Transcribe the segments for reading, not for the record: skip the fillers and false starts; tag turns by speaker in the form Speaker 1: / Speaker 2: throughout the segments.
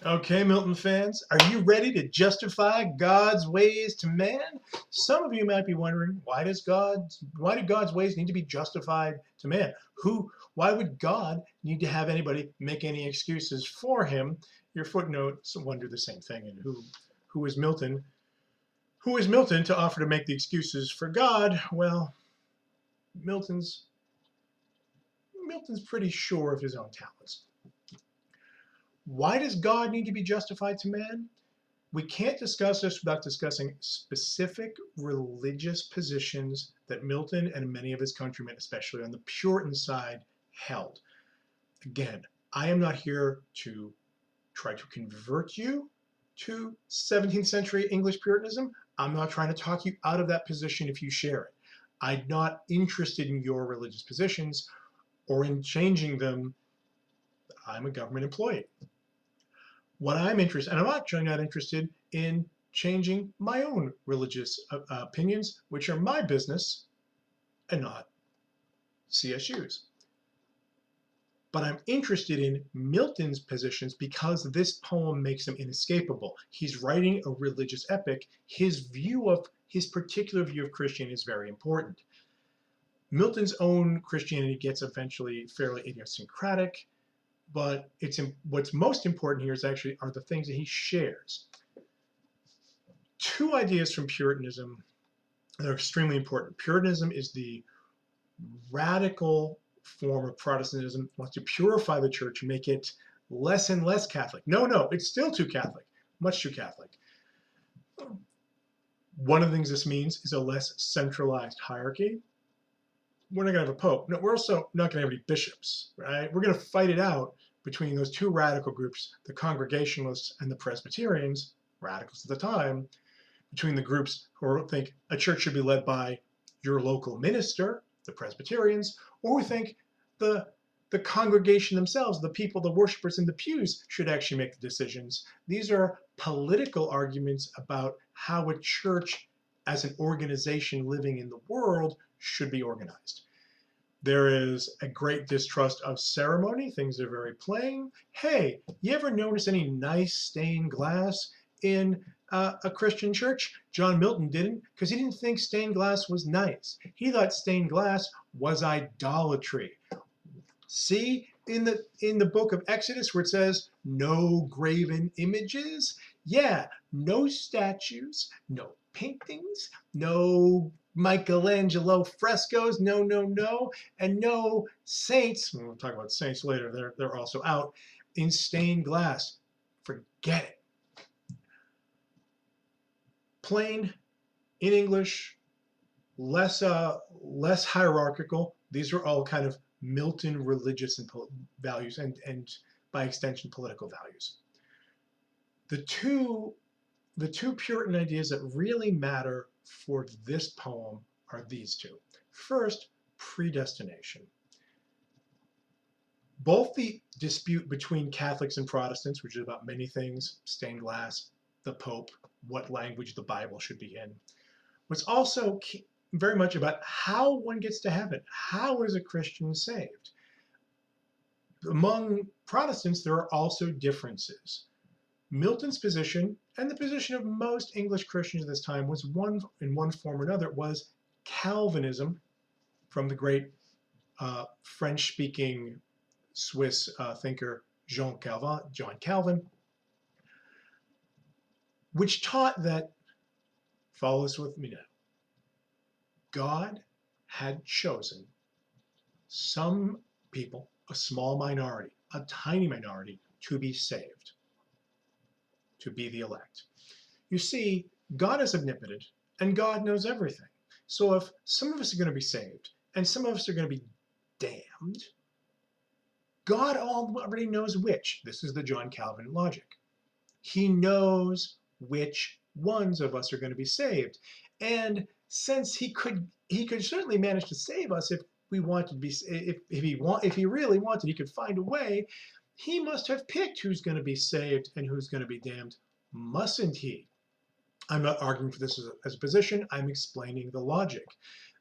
Speaker 1: Okay, Milton fans, are you ready to justify God's ways to man? Some of you might be wondering, why do God's ways need to be justified to man? Why would God need to have anybody make any excuses for him? Your footnotes wonder the same thing. And who is Milton? Who is Milton to offer to make the excuses for God? Well, Milton's Milton's pretty sure of his own talents. Why does God need to be justified to man? We can't discuss this without discussing specific religious positions that Milton and many of his countrymen, especially on the Puritan side, held. Again, I am not here to try to convert you to 17th century English Puritanism. I'm not trying to talk you out of that position if you share it. I'm not interested in your religious positions or in changing them. I'm a government employee. What I'm interested, and I'm actually not interested in changing my own religious opinions, which are my business and not CSU's. But I'm interested in Milton's positions because this poem makes them inescapable. He's writing a religious epic. His particular view of Christianity is very important. Milton's own Christianity gets eventually fairly idiosyncratic, but what's most important here are the things that he shares. Two ideas from Puritanism that are extremely important. Puritanism is the radical form of Protestantism, wants to purify the church, make it less and less Catholic. No, it's still too Catholic, much too Catholic. One of the things this means is a less centralized hierarchy. We're not going to have a pope. No, we're also not going to have any bishops, right? We're going to fight it out between those two radical groups, the Congregationalists and the Presbyterians, radicals at the time, between the groups who think a church should be led by your local minister, the Presbyterians, or who think the congregation themselves, the people, the worshipers in the pews, should actually make the decisions. These are political arguments about how a church as an organization living in the world should be organized. There is a great distrust of ceremony. Things are very plain. Hey, you ever notice any nice stained glass in a Christian church? John Milton didn't, because he didn't think stained glass was nice. He thought stained glass was idolatry. See, in the book of Exodus where it says no graven images, yeah, no statues, no paintings, no Michelangelo frescoes, no, and no saints. We'll talk about saints later. They're also out in stained glass. Forget it. Plain, in English, less hierarchical. These are all kind of Milton religious and values, and by extension political values. The two Puritan ideas that really matter for this poem are these two. First, predestination. Both the dispute between Catholics and Protestants, which is about many things, stained glass, the Pope, what language the Bible should be in, was also very much about how one gets to heaven. How is a Christian saved? Among Protestants, there are also differences. Milton's position, and the position of most English Christians at this time, was in one form or another, was Calvinism, from the great French-speaking Swiss thinker John Calvin, which taught that, follow this with me now, God had chosen some people, a small minority, a tiny minority, to be saved, to be the elect. You see, God is omnipotent and God knows everything. So if some of us are going to be saved and some of us are going to be damned, God already knows which. This is the John Calvin logic. He knows which ones of us are going to be saved. And since he could certainly manage to save us if we wanted to be, if he really wanted, he could find a way. He must have picked who's going to be saved and who's going to be damned, mustn't he? I'm not arguing for this as a position. I'm explaining the logic.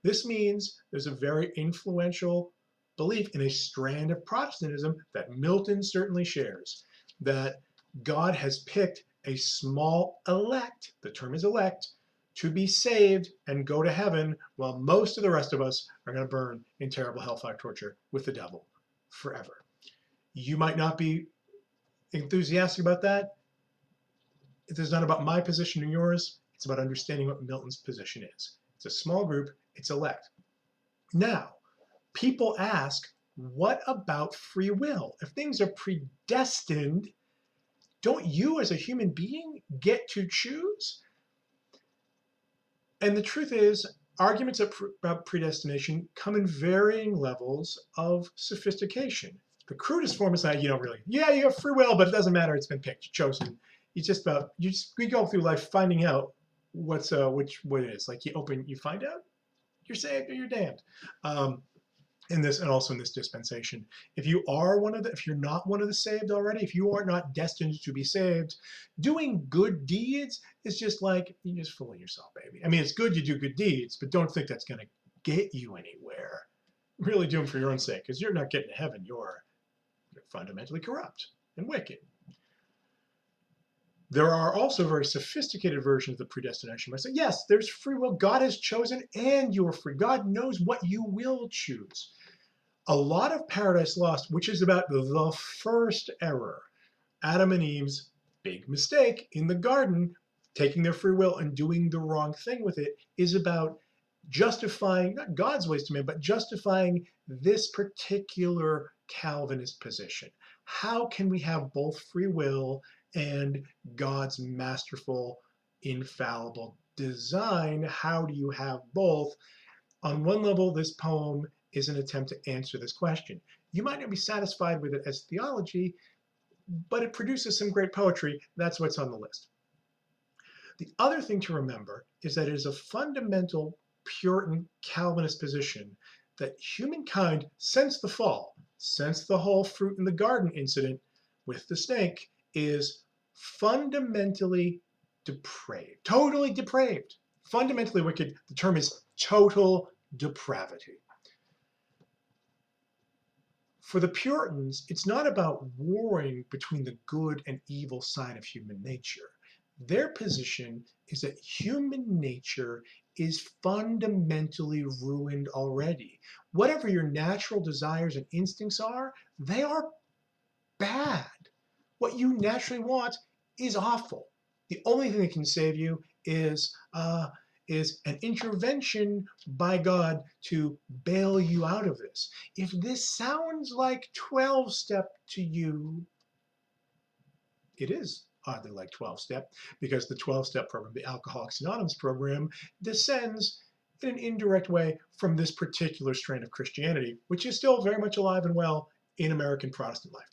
Speaker 1: This means there's a very influential belief in a strand of Protestantism that Milton certainly shares, that God has picked a small elect, the term is elect, to be saved and go to heaven, while most of the rest of us are going to burn in terrible hellfire torture with the devil forever. You might not be enthusiastic about that. It's not about my position and yours. It's about understanding what Milton's position is. It's a small group, it's elect. Now, people ask, what about free will? If things are predestined, don't you as a human being get to choose? And the truth is, arguments about predestination come in varying levels of sophistication. The crudest form is that you don't really, yeah, you have free will, but it doesn't matter. It's been picked, chosen. It's just about we go through life finding out what it is. Like you find out, you're saved or you're damned. In this, and also in this dispensation, if you're not one of the saved already, if you are not destined to be saved, doing good deeds is just like you're just fooling yourself, baby. I mean, it's good you do good deeds, but don't think that's going to get you anywhere. Really do them for your own sake, because you're not getting to heaven. You're fundamentally corrupt and wicked. There are also very sophisticated versions of the predestination. I say, yes, there's free will. God has chosen, and you're free. God knows what you will choose. A lot of Paradise Lost, which is about the first error, Adam and Eve's big mistake in the garden, taking their free will and doing the wrong thing with it, is about justifying, not God's ways to man, but justifying this particular Calvinist position. How can we have both free will and God's masterful, infallible design? How do you have both? On one level, this poem is an attempt to answer this question. You might not be satisfied with it as theology, but it produces some great poetry. That's what's on the list. The other thing to remember is that it is a fundamental Puritan Calvinist position that humankind, since the fall, since the whole fruit in the garden incident with the snake, is fundamentally depraved, totally depraved, fundamentally wicked. The term is total depravity. For the Puritans, it's not about warring between the good and evil side of human nature. Their position is that human nature is fundamentally ruined already. Whatever your natural desires and instincts are, they are bad. What you naturally want is awful. The only thing that can save you is an intervention by God to bail you out of this. If this sounds like 12-step to you, it is oddly like 12-step, because the 12-step program, the Alcoholics Anonymous program, descends in an indirect way from this particular strain of Christianity, which is still very much alive and well in American Protestant life.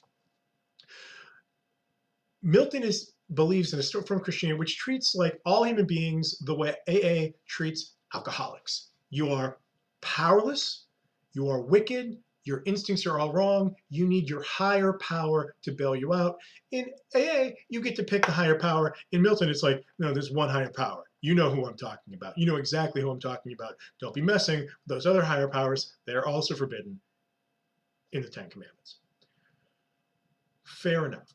Speaker 1: Milton believes in a form of Christianity which treats like all human beings the way AA treats alcoholics. You are powerless, you are wicked, your instincts are all wrong, you need your higher power to bail you out. In AA, you get to pick the higher power. In Milton, it's like, no, there's one higher power. You know who I'm talking about. You know exactly who I'm talking about. Don't be messing with those other higher powers. They're also forbidden in the Ten Commandments. Fair enough.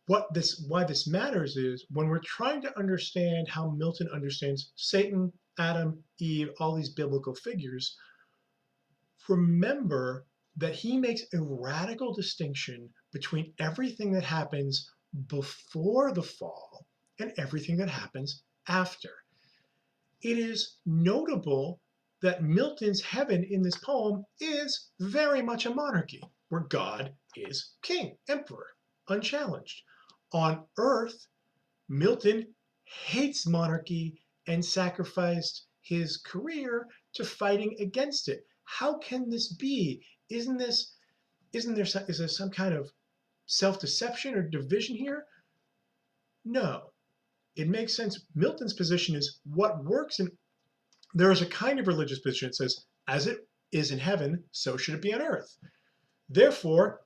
Speaker 1: Why this matters is when we're trying to understand how Milton understands Satan, Adam, Eve, all these biblical figures, remember that he makes a radical distinction between everything that happens before the fall and everything that happens after. It is notable that Milton's heaven in this poem is very much a monarchy, where God is king, emperor, unchallenged. On earth, Milton hates monarchy and sacrificed his career to fighting against it. How can this be? Is there some kind of self-deception or division here? No. It makes sense. Milton's position is what works in, there is a kind of religious position that says, as it is in heaven, so should it be on earth. Therefore,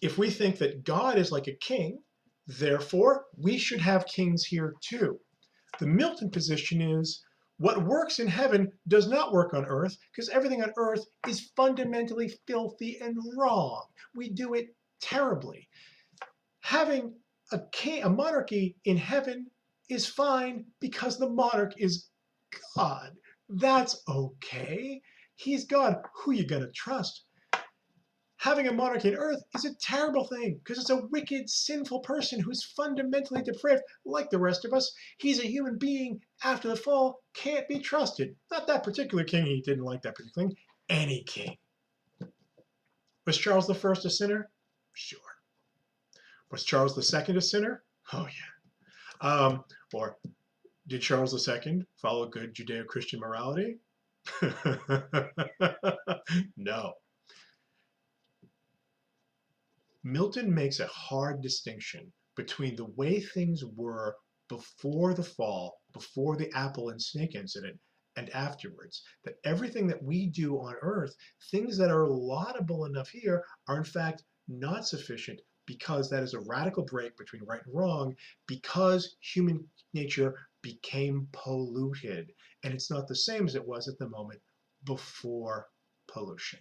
Speaker 1: if we think that God is like a king, therefore, we should have kings here too. The Milton position is what works in heaven does not work on earth, because everything on earth is fundamentally filthy and wrong. We do it terribly. Having a monarchy in heaven is fine because the monarch is God. That's okay. He's God. Who you gonna trust? Having a monarch on earth is a terrible thing because it's a wicked, sinful person who's fundamentally depraved like the rest of us. He's a human being after the fall, can't be trusted. Not that particular king, he didn't like that particular king. Any king. Was Charles I a sinner? Sure. Was Charles II a sinner? Oh yeah. Or did Charles II follow good Judeo-Christian morality? No. Milton makes a hard distinction between the way things were before the fall, before the apple and snake incident, and afterwards. That everything that we do on earth, things that are laudable enough here, are in fact not sufficient because that is a radical break between right and wrong, because human nature became polluted. And it's not the same as it was at the moment before pollution.